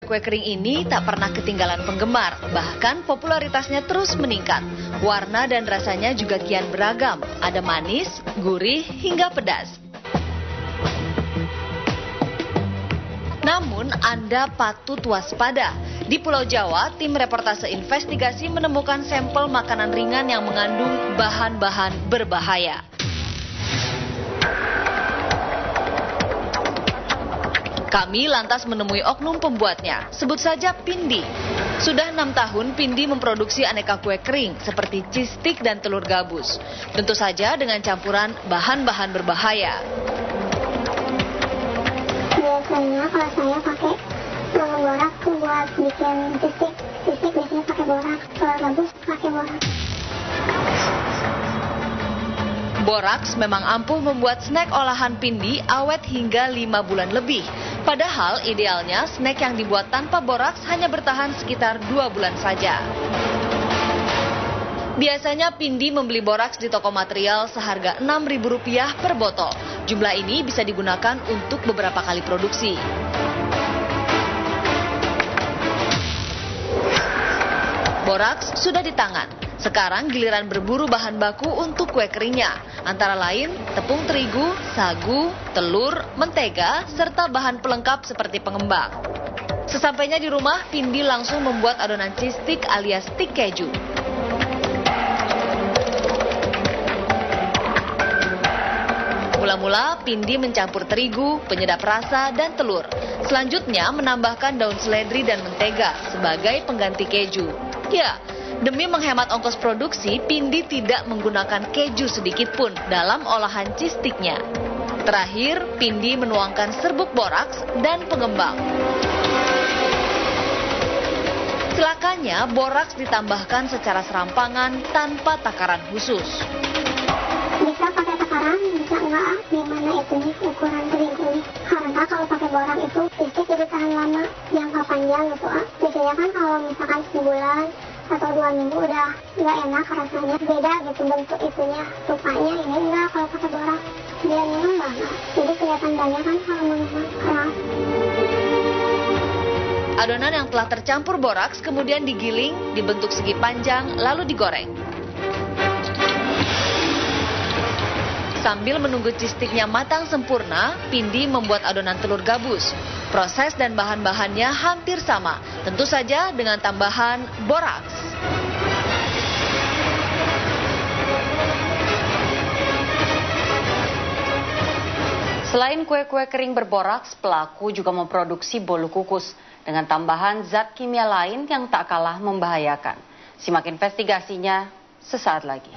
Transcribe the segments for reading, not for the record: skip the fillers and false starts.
Kue kering ini tak pernah ketinggalan penggemar, bahkan popularitasnya terus meningkat. Warna dan rasanya juga kian beragam, ada manis, gurih, hingga pedas. Namun, Anda patut waspada. Di Pulau Jawa, tim reportase investigasi menemukan sampel makanan ringan yang mengandung bahan-bahan berbahaya. Kami lantas menemui oknum pembuatnya, sebut saja Pindi. Sudah 6 tahun Pindi memproduksi aneka kue kering seperti cheese stick dan telur gabus. Tentu saja dengan campuran bahan-bahan berbahaya. Biasanya kalau saya pakai borak tuh buat bikin cheese stick biasanya pakai borak, telur gabus pakai borak. Boraks memang ampuh membuat snack olahan Pindi awet hingga 5 bulan lebih. Padahal idealnya snack yang dibuat tanpa boraks hanya bertahan sekitar 2 bulan saja. Biasanya Pindi membeli boraks di toko material seharga Rp6.000 per botol. Jumlah ini bisa digunakan untuk beberapa kali produksi. Boraks sudah di tangan. Sekarang giliran berburu bahan baku untuk kue keringnya. Antara lain tepung terigu, sagu, telur, mentega, serta bahan pelengkap seperti pengembang. Sesampainya di rumah, Pindi langsung membuat adonan cheese stick alias stick keju. Mula-mula, Pindi mencampur terigu, penyedap rasa, dan telur. Selanjutnya, menambahkan daun seledri dan mentega sebagai pengganti keju. Ya, demi menghemat ongkos produksi, Pindi tidak menggunakan keju sedikit pun dalam olahan cheese stick-nya. Terakhir, Pindi menuangkan serbuk boraks dan pengembang. Celakanya, boraks ditambahkan secara serampangan tanpa takaran khusus. Bisa pakai takaran, bisa enggak, gimana itunya ukuran terigunya. Karena kalau pakai boraks itu cheese jadi tahan lama, jangka panjang gitu. Biasanya kan kalau misalkan sebulan atau 2 minggu udah nggak enak rasanya, beda gitu bentuk itunya, rupanya ini enggak kalau pakai boraks, dia minum banget, jadi kelihatan banyak kan kalau minum keras. Adonan yang telah tercampur boraks kemudian digiling, dibentuk segi panjang, lalu digoreng. Sambil menunggu cheese stick-nya matang sempurna, Pindi membuat adonan telur gabus. Proses dan bahan-bahannya hampir sama, tentu saja dengan tambahan boraks. Selain kue-kue kering berboraks, pelaku juga memproduksi bolu kukus dengan tambahan zat kimia lain yang tak kalah membahayakan. Simak investigasinya sesaat lagi.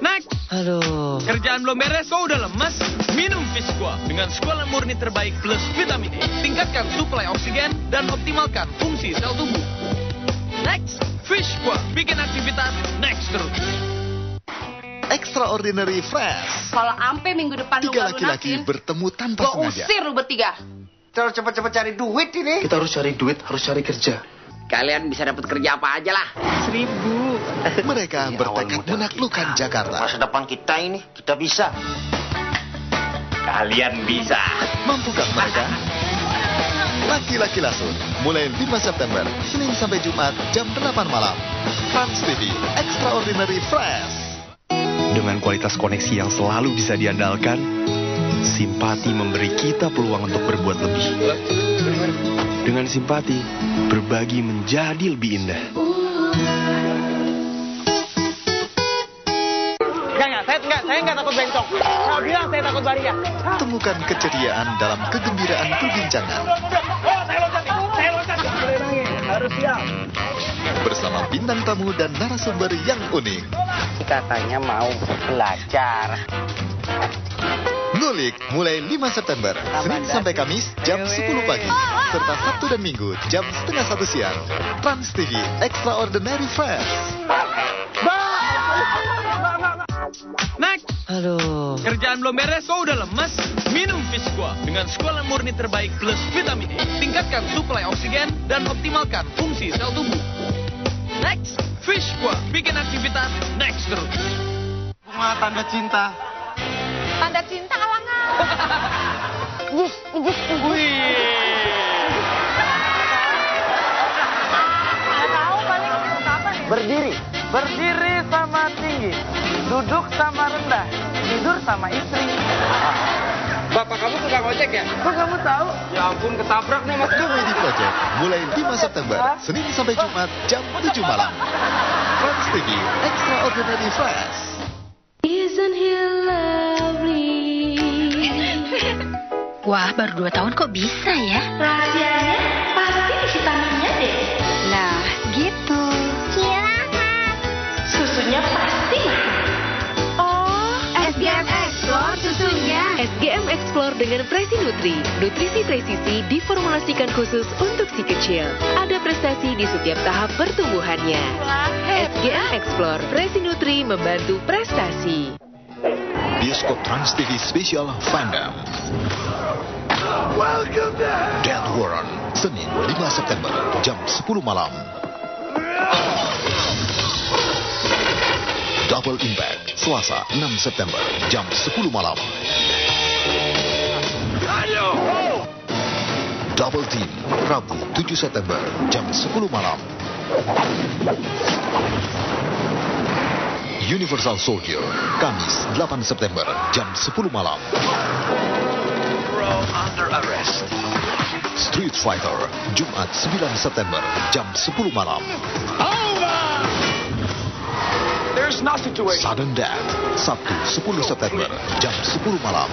Next. Aduh. Kerjaan belum beres, kau udah lemas? Minum Fish Squad dengan squalane murni terbaik plus vitamin E. Tingkatkan suplai oksigen dan optimalkan fungsi sel tubuh. Next, Fish Squad bikin aktivitas next terus. Extraordinary Fresh. Kalau ampe minggu depan lu 3 laki-laki bertemu tanpa gua sengaja. usir lu bertiga. Terus cepat-cepat cari duit ini. Kita harus cari duit, harus cari kerja. Kalian bisa dapat kerja apa aja lah. 1.000. Mereka bertekad menaklukkan Jakarta. Masa depan kita ini, kita bisa. Kalian bisa. Mampukah mereka? Laki-laki Lasut, mulai 5 September, Senin sampai Jumat, jam 8 malam. Trans TV, Extraordinary Fresh. Dengan kualitas koneksi yang selalu bisa diandalkan, Simpati memberi kita peluang untuk berbuat lebih. Dengan Simpati, berbagi menjadi lebih indah. Saya nggak takut bencong. Saya bilang saya takut baria. Temukan keceriaan dalam kegembiraan perbincangan. Saya loncat. Harus siap. Bersama bintang tamu dan narasumber yang unik. Katanya mau belajar. Ngulik mulai 5 September, Senin sampai Kamis jam 10 pagi, serta Sabtu dan Minggu jam setengah 1 siang. Trans TV Extraordinary Fresh. Next. Aduh. Kerjaan belum beres, kau udah lemas? Minum Visqua dengan Squalane murni terbaik plus vitamin E. Tingkatkan suplai oksigen dan optimalkan fungsi sel tubuh. Next, Visqua bikin aktivitas next terus. Bunga tanda cinta. Tanda cinta alangan. Berdiri sama tinggi, duduk sama rendah, tidur sama istri. Bapak kamu tukang ojek ya? Kok kamu tahu? Ya ampun, ketabrak nih Mas. Comedy Project mulai 5 September, Senin sampai Jumat jam 7 malam. Trans TV, Extraordinary Fresh. Isn't he lovely? Wah, baru 2 tahun kok bisa ya? Rahasianya pasti vitaminnya deh. Nah, gitu. Susunya pasti mahal. Oh, SGM Explore susunya. SGM Explore dengan Presi Nutri. Nutrisi presisi diformulasikan khusus untuk si kecil. Ada prestasi di setiap tahap pertumbuhannya. SGM Explore, Presi Nutri membantu prestasi. Bioskop Trans TV Special Fandom. Death Warrant, Senin 5 September, jam 10 malam. Double Impact, Selasa 6 September, jam 10 malam. Double Team, Rabu 7 September, jam 10 malam. Universal Soldier, Kamis 8 September, jam 10 malam. Street Fighter, Jumat 9 September, jam 10 malam. Sudden Death, Sabtu 10 September, jam 10 malam.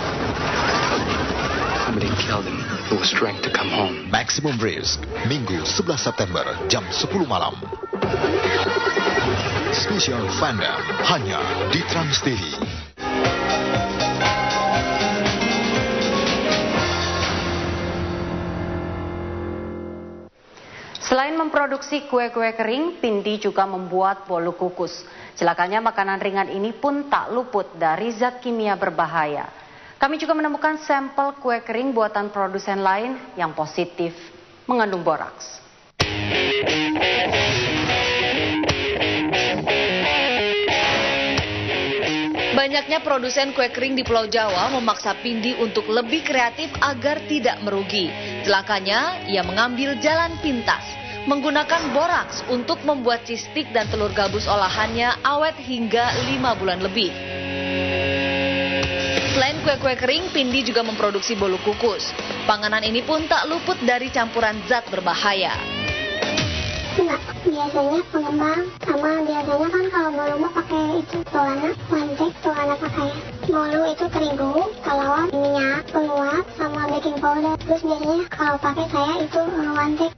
Somebody killed him. It was strength to come home. Maximum Risk, Minggu 11 September, jam 10 malam. Special Fandom, hanya di Trans TV. Selain memproduksi kue-kue kering, Pindi juga membuat bolu kukus. Celakanya makanan ringan ini pun tak luput dari zat kimia berbahaya. Kami juga menemukan sampel kue kering buatan produsen lain yang positif mengandung boraks. Banyaknya produsen kue kering di Pulau Jawa memaksa Pindi untuk lebih kreatif agar tidak merugi. Celakanya, ia mengambil jalan pintas, menggunakan boraks untuk membuat cistik dan telur gabus olahannya awet hingga 5 bulan lebih. Selain kue-kue kering, Pindi juga memproduksi bolu kukus. Panganan ini pun tak luput dari campuran zat berbahaya. Enggak, biasanya pengembang sama biasanya kan kalau bolu mah pakai itu tuana, wantek, tuana pakai bolu itu terigu, telur, minyak, penguat, sama baking powder. Terus biasanya kalau pakai saya itu wantek.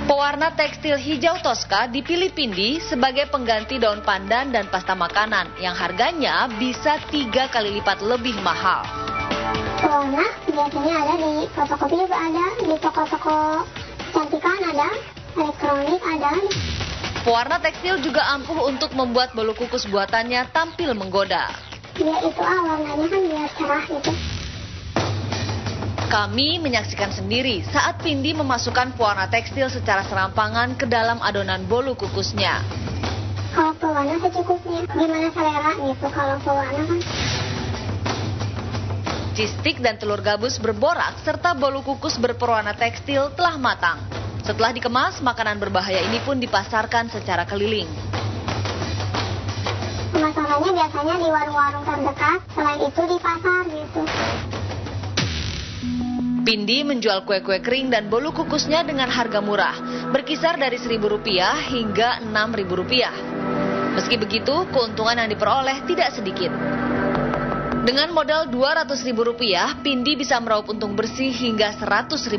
Pewarna tekstil hijau Tosca dipilih Pindi sebagai pengganti daun pandan dan pasta makanan yang harganya bisa 3 kali lipat lebih mahal. Pewarna biasanya ada di fotokopi juga ada, di toko-toko kecantikan ada, elektronik ada. Pewarna tekstil juga ampuh untuk membuat bolu kukus buatannya tampil menggoda. Dia itu warnanya kan biar cerah gitu. Kami menyaksikan sendiri saat Pindi memasukkan pewarna tekstil secara serampangan ke dalam adonan bolu kukusnya. Kalau pewarna secukupnya, gimana selera gitu kalau pewarna kan. Cistik dan telur gabus berborak serta bolu kukus berperwarna tekstil telah matang. Setelah dikemas, makanan berbahaya ini pun dipasarkan secara keliling. Pemasarannya biasanya di warung-warung terdekat, selain itu di pasar gitu. Pindi menjual kue-kue kering dan bolu kukusnya dengan harga murah, berkisar dari Rp1.000 hingga Rp6.000. Meski begitu, keuntungan yang diperoleh tidak sedikit. Dengan modal Rp200.000, Pindi bisa meraup untung bersih hingga Rp100.000.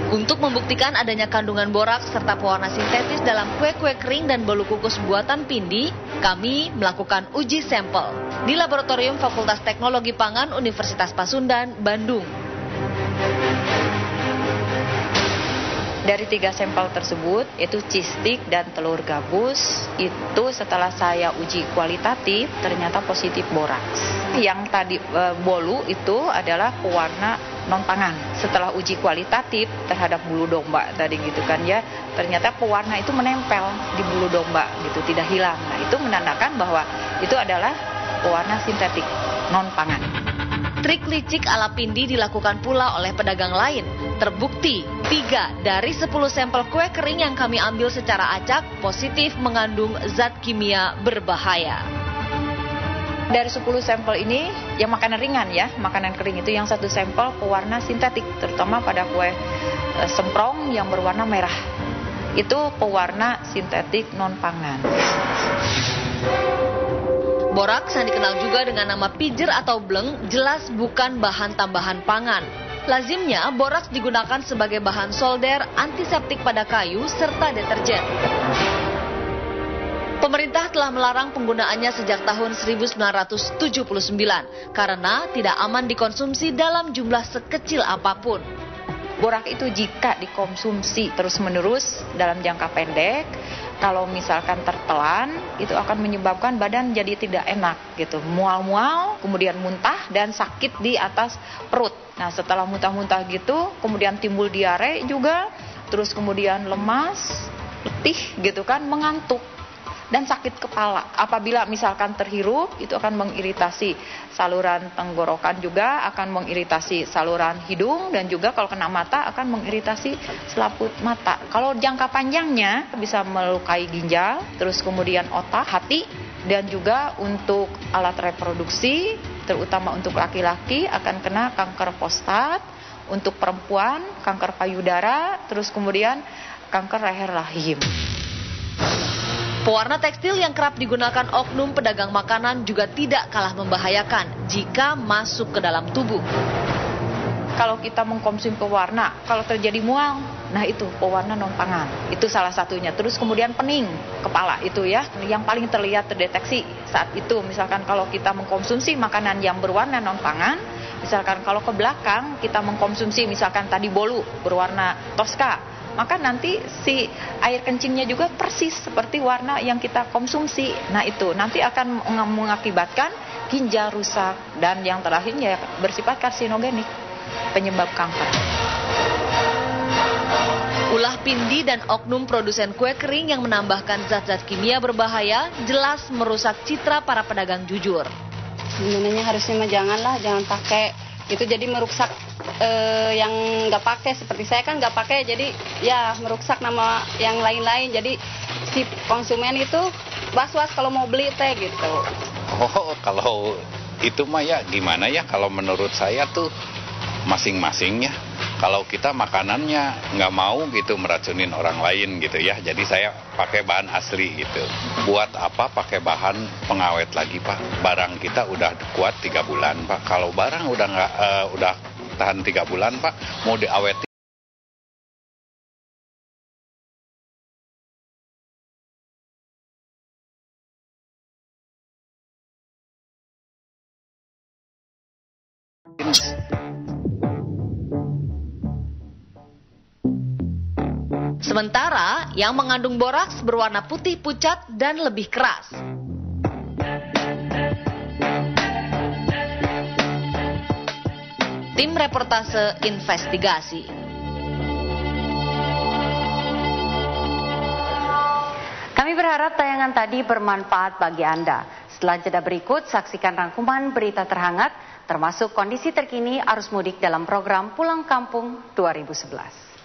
Untuk membuktikan adanya kandungan boraks serta pewarna sintetis dalam kue-kue kering dan bolu kukus buatan Pindi, kami melakukan uji sampel di Laboratorium Fakultas Teknologi Pangan Universitas Pasundan, Bandung. Dari 3 sampel tersebut, yaitu cheese stick dan telur gabus, itu setelah saya uji kualitatif, ternyata positif boraks. Yang tadi bolu itu adalah pewarna non-pangan. Setelah uji kualitatif terhadap bulu domba tadi gitu kan ya, ternyata pewarna itu menempel di bulu domba gitu, tidak hilang. Nah, itu menandakan bahwa itu adalah pewarna sintetik non-pangan. Trik licik ala Pindi dilakukan pula oleh pedagang lain. Terbukti, 3 dari 10 sampel kue kering yang kami ambil secara acak positif mengandung zat kimia berbahaya. Dari 10 sampel ini, yang makanan ringan ya, makanan kering itu yang 1 sampel pewarna sintetik, terutama pada kue semprong yang berwarna merah. Itu pewarna sintetik non-pangan. Boraks yang dikenal juga dengan nama pijer atau bleng jelas bukan bahan tambahan pangan. Lazimnya, boraks digunakan sebagai bahan solder, antiseptik pada kayu, serta deterjen. Pemerintah telah melarang penggunaannya sejak tahun 1979 karena tidak aman dikonsumsi dalam jumlah sekecil apapun. Borak itu jika dikonsumsi terus-menerus dalam jangka pendek, kalau misalkan tertelan, itu akan menyebabkan badan jadi tidak enak gitu. Mual-mual, kemudian muntah dan sakit di atas perut. Nah, setelah muntah-muntah gitu, kemudian timbul diare juga, terus kemudian lemas, letih gitu kan, mengantuk. Dan sakit kepala. Apabila misalkan terhirup, itu akan mengiritasi saluran tenggorokan juga, akan mengiritasi saluran hidung, dan juga kalau kena mata akan mengiritasi selaput mata. Kalau jangka panjangnya bisa melukai ginjal, terus kemudian otak, hati, dan juga untuk alat reproduksi, terutama untuk laki-laki akan kena kanker prostat, untuk perempuan kanker payudara, terus kemudian kanker leher rahim. Pewarna tekstil yang kerap digunakan oknum pedagang makanan juga tidak kalah membahayakan jika masuk ke dalam tubuh. Kalau kita mengkonsumsi pewarna, kalau terjadi mual, nah itu pewarna non-pangan. Itu salah satunya. Terus kemudian pening kepala itu ya, yang paling terlihat terdeteksi saat itu. Misalkan kalau kita mengkonsumsi makanan yang berwarna non-pangan, misalkan kalau ke belakang kita mengkonsumsi misalkan tadi bolu berwarna toska, maka nanti si air kencingnya juga persis seperti warna yang kita konsumsi. Nah itu nanti akan mengakibatkan ginjal rusak dan yang terakhirnya bersifat karsinogenik, penyebab kanker. Ulah Pindi dan oknum produsen kue kering yang menambahkan zat-zat kimia berbahaya jelas merusak citra para pedagang jujur. Sebenarnya harusnya jangan pakai, itu jadi merusak yang nggak pakai, seperti saya kan nggak pakai, jadi ya merusak nama yang lain-lain, jadi si konsumen itu was-was kalau mau beli teh gitu. Oh, kalau itu mah ya gimana ya, kalau menurut saya tuh masing-masingnya. Kalau kita makanannya nggak mau gitu meracunin orang lain gitu ya, jadi saya pakai bahan asli gitu. Buat apa pakai bahan pengawet lagi Pak? Barang kita udah kuat 3 bulan Pak. Kalau barang udah nggak udah tahan 3 bulan Pak, mau diaweti. Sementara yang mengandung boraks berwarna putih pucat dan lebih keras. Tim reportase investigasi. Kami berharap tayangan tadi bermanfaat bagi Anda. Setelah jeda berikut, saksikan rangkuman berita terhangat, termasuk kondisi terkini arus mudik dalam program Pulang Kampung 2011.